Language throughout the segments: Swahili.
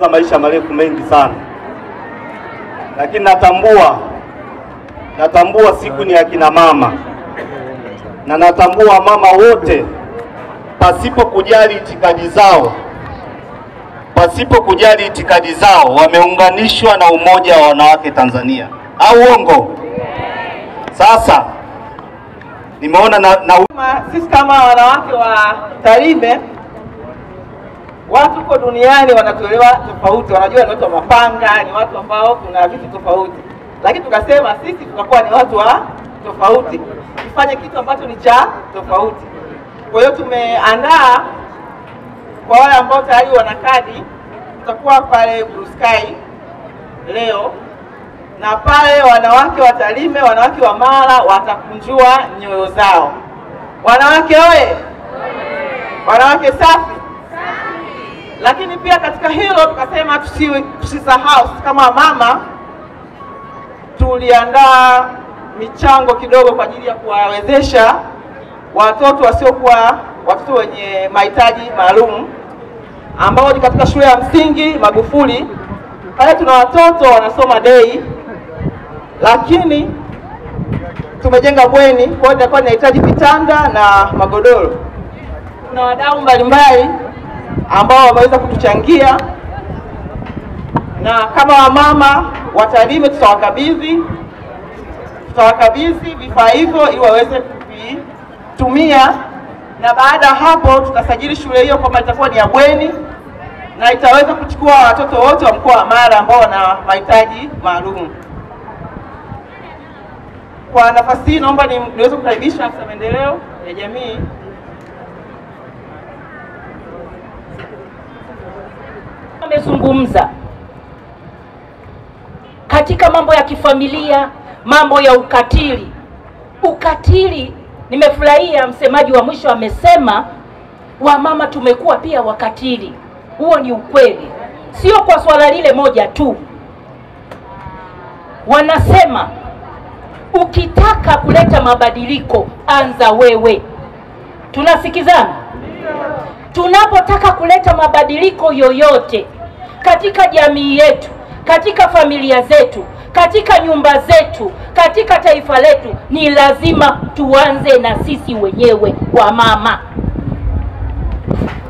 kutupa maisha marefu mengi sana, lakini natambua siku ni ya kina mama, na natambua mama wote pasipo kujali itikadi zao wameunganishwa na umoja wa wanawake Tanzania, au uongo? Sasa nimeona sisi kama wanawake wa Tarime, watu huko duniani wanatuelewa tofauti, wanajua ni watu wa mapanga, ni watu ambao kuna vitu tofauti, lakini tukasema sisi tutakuwa ni watu wa tofauti, tufanye kitu ambacho ni cha tofauti. Kwa hiyo tumeandaa kwa wale ambao tayari wana kadi, tutakuwa pale Blue Sky leo, na pale wanawake wa Tarime, wanawake wa Mara watakunjua nyoyo zao. Wanawake oye! Wanawake safi! Lakini pia katika hilo tukasema tusisahau kama mama, tuliandaa michango kidogo kwa ajili ya kuwawezesha watoto wasiokuwa watoto wenye mahitaji maalum ambao ni katika shule ya msingi Magufuli. Pale tuna watoto wanasoma day, lakini tumejenga bweni, kwa hiyo itakuwa inahitaji vitanda na magodoro. Kuna wadau mbalimbali ambao wameweza kutuchangia, na kama wamama wa Tarime tutawakabidhi vifaa hivyo ili waweze kuvitumia, na baada hapo tutasajili shule hiyo kwamba itakuwa ni ya bweni na itaweza kuchukua watoto wote wa mkoa wa Mara ambao wana mahitaji maalum. Kwa nafasi hii naomba niweze kukaribisha afisa maendeleo ya jamii amezungumza katika mambo ya kifamilia, mambo ya ukatili. Nimefurahia msemaji wa mwisho amesema wamama tumekuwa pia wakatili. Huo ni ukweli, sio kwa swala lile moja tu. Wanasema ukitaka kuleta mabadiliko anza wewe. Tunasikizana? Tunapotaka kuleta mabadiliko yoyote katika jamii yetu, katika familia zetu, katika nyumba zetu, katika taifa letu, ni lazima tuanze na sisi wenyewe wamama.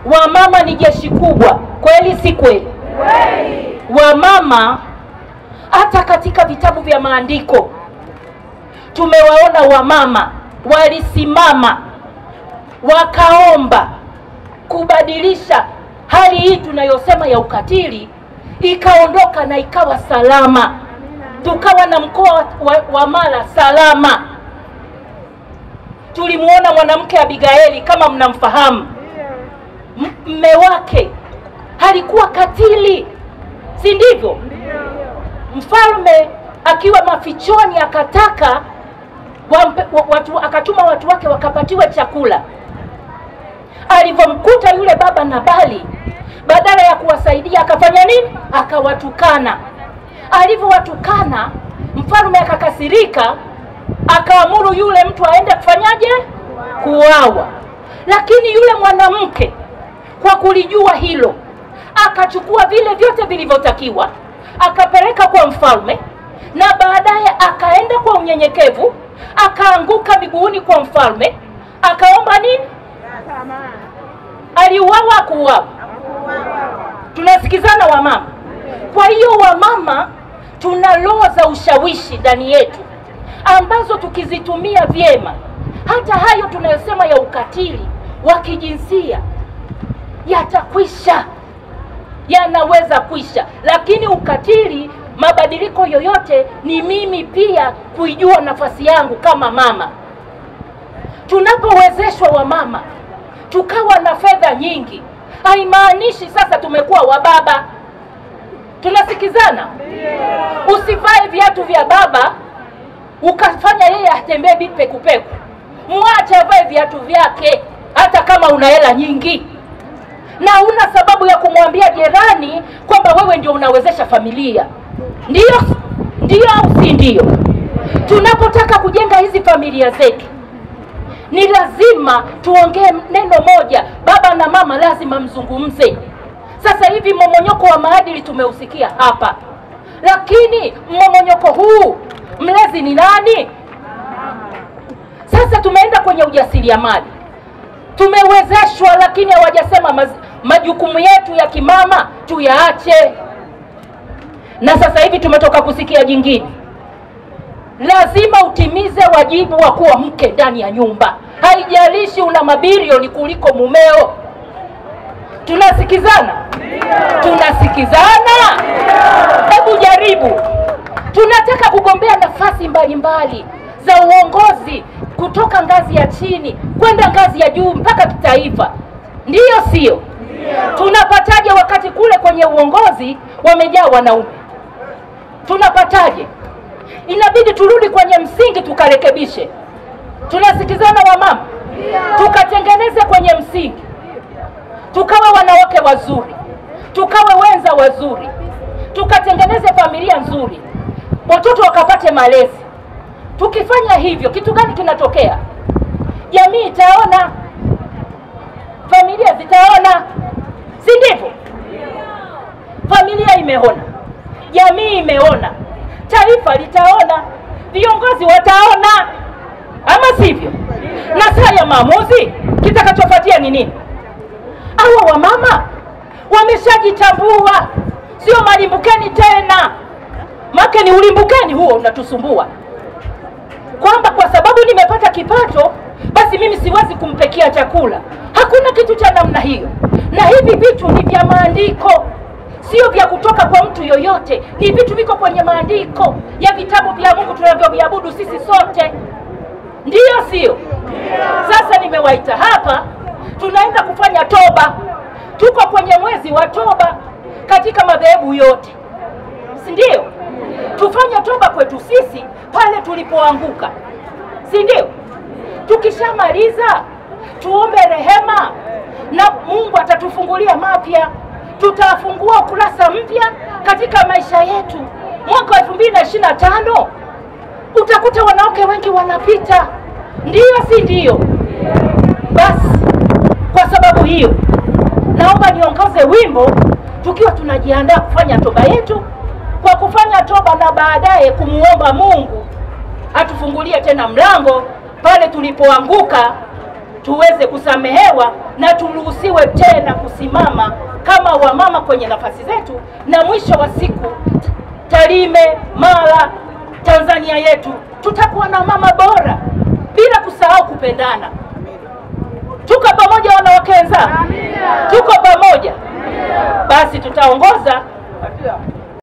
Wamama ni jeshi kubwa, kweli si kweli? Kweli. Wamama hata katika vitabu vya maandiko tumewaona wamama walisimama wakaomba kubadilisha hali hii tunayosema ya ukatili, ikaondoka na ikawa salama. Tukawa na mkoa wa Mara salama. Tulimuona mwanamke Abigaili, kama mnamfahamu, mme wake alikuwa katili, si ndivyo? Mfalme akiwa mafichoni akataka akatuma watu wake wakapatiwe chakula. Alivomkuta yule baba Nabali, badala ya kuwasaidia akafanya nini? Akawatukana. Alivyowatukana, mfalme akakasirika, akaamuru yule mtu aende kufanyaje? Kuuawa. Lakini yule mwanamke kwa kulijua hilo, akachukua vile vyote vilivyotakiwa, akapeleka kwa mfalme, na baadaye akaenda kwa unyenyekevu, akaanguka miguuni kwa mfalme, akaomba nini? Aliuawa kuuawa. Tunasikizana wamama? Kwa hiyo wamama tuna roho za ushawishi ndani yetu ambazo tukizitumia vyema, hata hayo tunayosema ya ukatili wa kijinsia yatakwisha, yanaweza kwisha. Lakini ukatili, mabadiliko yoyote ni mimi pia kuijua nafasi yangu kama mama. Tunapowezeshwa wamama tukawa na fedha nyingi, haimaanishi sasa tumekuwa wababa. Tunasikizana? Usivae viatu vya baba ukafanya yeye atembee pekupeku. Mwache avae viatu vyake hata kama una hela nyingi, na una sababu ya kumwambia jirani kwamba wewe ndio unawezesha familia. Ndio au si ndio? Tunapotaka kujenga hizi familia zetu, ni lazima tuongee neno moja. Baba na mama lazima mzungumze. Sasa hivi mmomonyoko wa maadili tumeusikia hapa, lakini mmomonyoko huu mlezi ni nani? Sasa tumeenda kwenye ujasiriamali, tumewezeshwa, lakini hawajasema majukumu yetu ya kimama tuyaache. Na sasa hivi tumetoka kusikia jingine, lazima utimize wajibu wa kuwa mke ndani ya nyumba, haijalishi una mabilioni kuliko mumeo. Tunasikizana? Tunasikizana? Hebu jaribu. Tunataka kugombea nafasi mbalimbali za uongozi kutoka ngazi ya chini kwenda ngazi ya juu mpaka kitaifa. Ndiyo sio? Tunapataje wakati kule kwenye uongozi wamejaa wanaume? Tunapataje? Inabidi turudi kwenye msingi tukarekebishe. Tunasikizana wamama? Tukatengeneze kwenye msingi, tukawe wanawake wazuri, tukawe wenza wazuri, tukatengeneze familia nzuri, watoto wakapate malezi. Tukifanya hivyo, kitu gani kinatokea? Jamii itaona, familia zitaona, si ndivyo? Familia imeona, jamii imeona, taifa litaona, viongozi wataona, ama sivyo? Na saa ya maamuzi kitakachofuatia ni nini? Hawa wamama wameshajitambua, sio malimbukeni tena. Make ni ulimbukeni huo unatusumbua, kwamba kwa sababu nimepata kipato basi mimi siwezi kumpekia chakula. Hakuna kitu cha namna hiyo, na hivi vitu ni vya maandiko, sio vya kutoka kwa mtu yoyote. Ni vitu viko kwenye maandiko ya vitabu vya Mungu tunavyoviabudu sisi sote. Ndiyo sio? Sasa nimewaita hapa, tunaenda kufanya toba. Tuko kwenye mwezi wa toba katika madhehebu yote, si ndio? Tufanye toba kwetu sisi pale tulipoanguka, si ndio? Tukishamaliza tuombe rehema na Mungu atatufungulia mapya. Tutafungua ukurasa mpya katika maisha yetu. Mwaka 2025 utakuta wanawake wengi wanapita. Ndiyo si ndio? Basi kwa sababu hiyo naomba niongoze wimbo tukiwa tunajiandaa kufanya toba yetu, kwa kufanya toba na baadaye kumuomba Mungu atufungulie tena mlango pale tulipoanguka, tuweze kusamehewa na turuhusiwe tena kusimama kama wamama kwenye nafasi zetu, na mwisho wa siku Tarime, Mara, Tanzania yetu tutakuwa na mama bora, bila kusahau kupendana. Tuko pamoja wanawake wenzangu? Tuko pamoja? Basi tutaongoza